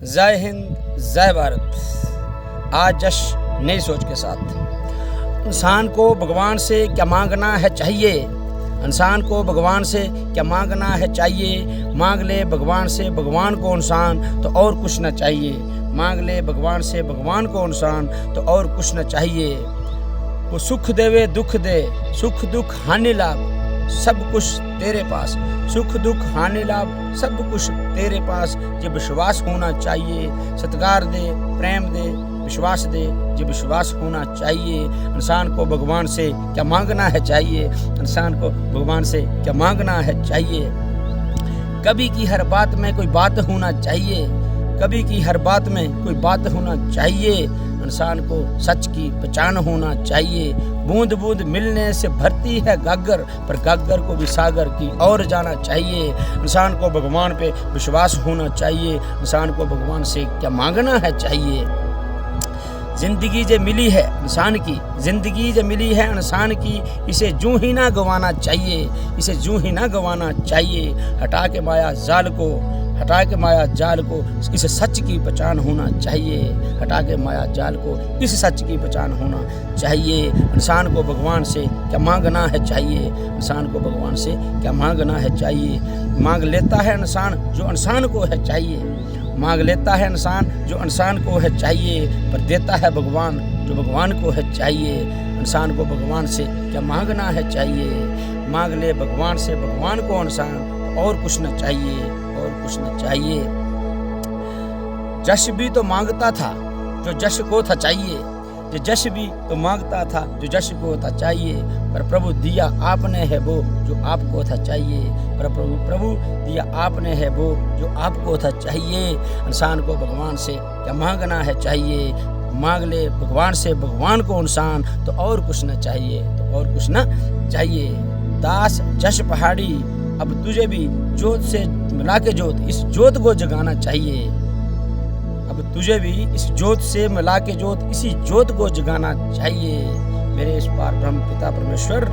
जय हिंद, जय भारत। आज जश्न नई सोच के साथ। इंसान को भगवान से क्या मांगना है चाहिए। इंसान को भगवान से क्या मांगना है चाहिए। मांग ले भगवान से भगवान को इंसान तो और कुछ न चाहिए। मांग ले भगवान से भगवान को इंसान तो और कुछ न चाहिए। वो सुख देवे दुख दे, सुख दुख हानि लाभ सब कुछ तेरे पास। सुख दुख हानि लाभ सब कुछ तेरे पास। ये विश्वास होना चाहिए। सत्कार दे, प्रेम दे, विश्वास दे, ये विश्वास होना चाहिए। इंसान को भगवान से क्या मांगना है चाहिए। इंसान को भगवान से क्या मांगना है चाहिए। कभी की हर बात में कोई बात होना चाहिए। कभी की हर बात में कोई बात होना चाहिए। इंसान को सच की पहचान होना चाहिए। बूंद बूंद मिलने से भरती है गागर, पर गागर को भी सागर की ओर जाना चाहिए। इंसान को भगवान पे विश्वास होना चाहिए। इंसान को भगवान से क्या मांगना है चाहिए। जिंदगी जो मिली है इंसान की, जिंदगी जो मिली है इंसान की, इसे जूं ही ना गंवाना चाहिए। इसे जूं ही ना गंवाना चाहिए। हटा के माया जाल को, हटा के माया जाल को, इस सच की पहचान होना चाहिए। हटा के माया जाल को, इस सच की पहचान होना चाहिए। इंसान को भगवान से क्या मांगना है चाहिए। इंसान को भगवान से क्या मांगना है चाहिए। मांग लेता है इंसान जो इंसान को है चाहिए। मांग लेता है इंसान जो इंसान को है चाहिए, पर देता है भगवान जो भगवान को है चाहिए। इंसान को भगवान से क्या मांगना है चाहिए। मांग ले भगवान से भगवान को इंसान और कुछ न चाहिए, और कुछ न चाहिए। जश भी तो मांगता था जो जश को था चाहिए। जो जश भी तो मांगता था जो जश को था चाहिए, पर प्रभु दिया आपने है वो जो आपको था चाहिए। पर प्रभु दिया आपने है वो जो आपको था चाहिए। इंसान को भगवान से क्या मांगना है चाहिए। मांग ले भगवान से भगवान को इंसान तो और कुछ न चाहिए, तो और कुछ न चाहिए। दास जश पहाड़ी अब तुझे भी जोत से मिला के जोत, इस जोत को जगाना चाहिए। अब तुझे भी इस जोत से मिला के जोत, इसी जोत को जगाना चाहिए। मेरे इस पार ब्रह्म पिता परमेश्वर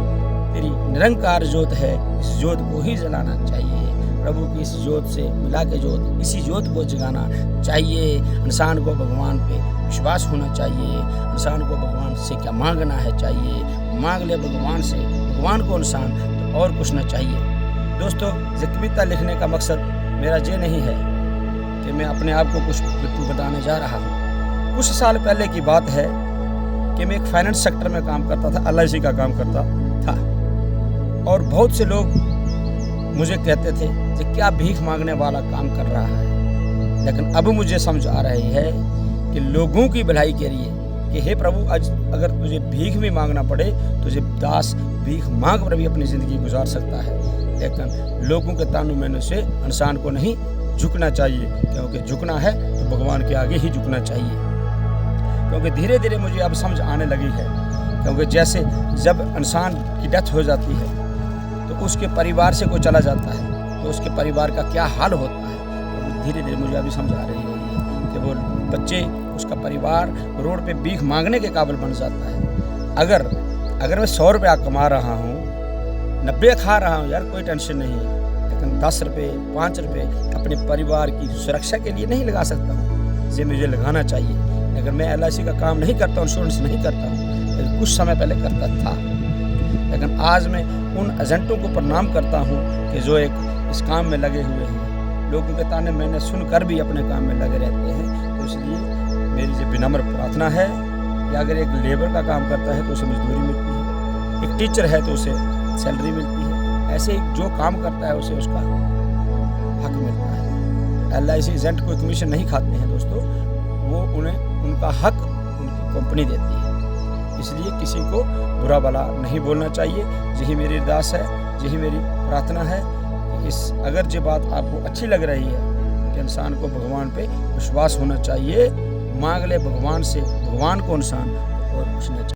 तेरी निरंकार जोत है, इस जोत को ही जलाना चाहिए। प्रभु की इस जोत से मिला के जोत, इसी जोत को जगाना चाहिए। इंसान को भगवान पे विश्वास होना चाहिए। इंसान को भगवान से क्या मांगना है चाहिए। मांग ले भगवान से भगवान को इंसान तो और कुछ न चाहिए। दोस्तों, ये कविता लिखने का मकसद मेरा ये नहीं है कि मैं अपने आप को कुछ बताने जा रहा हूँ। कुछ साल पहले की बात है कि मैं एक फाइनेंस सेक्टर में काम करता था, LIC का काम करता था, और बहुत से लोग मुझे कहते थे कि क्या भीख मांगने वाला काम कर रहा है। लेकिन अब मुझे समझ आ रही है कि लोगों की भलाई के लिए कि हे प्रभु, आज अगर तुझे भीख भी मांगना पड़े, तुझे दास भीख मांग कर भी अपनी ज़िंदगी गुजार सकता है। लेकिन लोगों के तानू मेनू से इंसान को नहीं झुकना चाहिए, क्योंकि झुकना है तो भगवान के आगे ही झुकना चाहिए। क्योंकि धीरे धीरे मुझे अब समझ आने लगी है, क्योंकि जैसे जब इंसान की डेथ हो जाती है तो उसके परिवार से कोई चला जाता है तो उसके परिवार का क्या हाल होता है। तो धीरे धीरे मुझे अभी समझ आ रही है कि वो बच्चे, उसका परिवार रोड पे भीख मांगने के काबिल बन जाता है। अगर मैं 100 रुपया कमा रहा हूँ, 90 खा रहा हूँ, यार कोई टेंशन नहीं, लेकिन 10 रुपये 5 रुपये अपने परिवार की सुरक्षा के लिए नहीं लगा सकता हूँ। इसे मुझे लगाना चाहिए। लेकिन मैं LIC का काम नहीं करता हूँ, इंश्योरेंस नहीं करता हूँ, लेकिन कुछ समय पहले करता था। लेकिन आज मैं उन एजेंटों को प्रणाम करता हूँ कि जो एक इस काम में लगे हुए हैं। लोगों के ताने मैंने सुनकर भी अपने काम में लगे रहते हैं। तो इसलिए मेरी जो विनम्र प्रार्थना है कि अगर एक लेबर का काम करता है तो उसे मजदूरी मिलती है, एक टीचर है तो उसे सैलरी मिलती है, ऐसे ही जो काम करता है उसे उसका हक मिलता है। LIC एजेंट कोई कमीशन नहीं खाते हैं दोस्तों, वो उन्हें उनका हक उनकी कंपनी देती है। इसलिए किसी को बुरा भला नहीं बोलना चाहिए। यही मेरी अरदास है, यही मेरी प्रार्थना है कि अगर ये बात आपको अच्छी लग रही है कि इंसान को भगवान पे विश्वास होना चाहिए। मांग ले भगवान से भगवान को इंसान और कुछ न चाहिए।